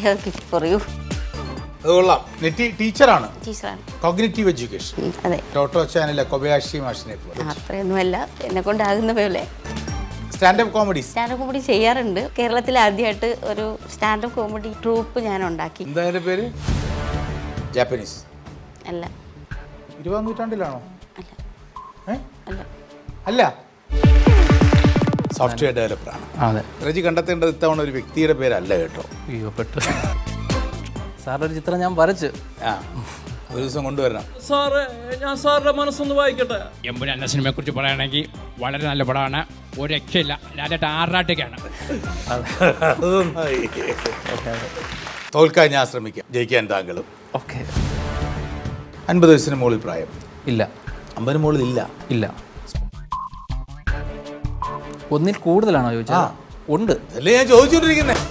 have a gift for you. അത് കൊള്ളാം. ടീച്ചറാണ്. ടീച്ചറാണ്. Cognitive education. അതെ. ടോട്ടോ ചാനലിലെ കൊബയാഷി മാഷിനെ പോലെ. അത്രയൊന്നുമല്ല, എന്നെ കൊണ്ടാകുന്ന പോലെ. സ്റ്റാൻഡപ്പ് കോമഡി ചെയ്യാറുണ്ട്. കേരളത്തിൽ ആദ്യമായിട്ട് ഒരു സ്റ്റാൻഡപ്പ് കോമഡി ട്രൂപ്പ് ഞാൻ ഉണ്ടാക്കി. എന്താ അതിന്റെ പേര്? ജാപ്പനീസ് അല്ല. 20ാം നൂറ്റാണ്ടിലാണോ? അല്ല. അല്ല അല്ല, സോഫ്റ്റ്വെയർ ഡെവലപ്പറാണ്. അതെ. റജി കണ്ടെത്തേണ്ടത് ഇത്തവണ ഒരു വ്യക്തിയുടെ പേരല്ല കേട്ടോ. അയ്യോ പെട്ടു. സാറിൻ്റെ ഒരു ചിത്രം ഞാൻ വരച്ച്. ഒരു ദിവസം കൊണ്ടുവരണം. സാറേ, ഞാൻ സാറിന്റെ മനസ്സൊന്ന് വായിക്കട്ടെ. എമ്പുരാൻ എന്ന സിനിമയെ കുറിച്ച് പറയുകയാണെങ്കിൽ വളരെ നല്ല പടമാണ്. ഒരു രക്ഷയില്ല. ലാലേട്ട ആറാട്ടൊക്കെയാണ്. തോൽക്കാൻ ഞാൻ ശ്രമിക്കാം, ജയിക്കാൻ താങ്കളും. ഓക്കെ. 50 വയസ്സിന് മുകളിൽ പ്രായം ഇല്ല. 50 മുകളിൽ ഇല്ല. ഇല്ല. ഒന്നിൽ കൂടുതലാണോ ചോദിച്ചാൽ? ഉണ്ട്. അല്ലേ ഞാൻ ചോദിച്ചുകൊണ്ടിരിക്കുന്നത്.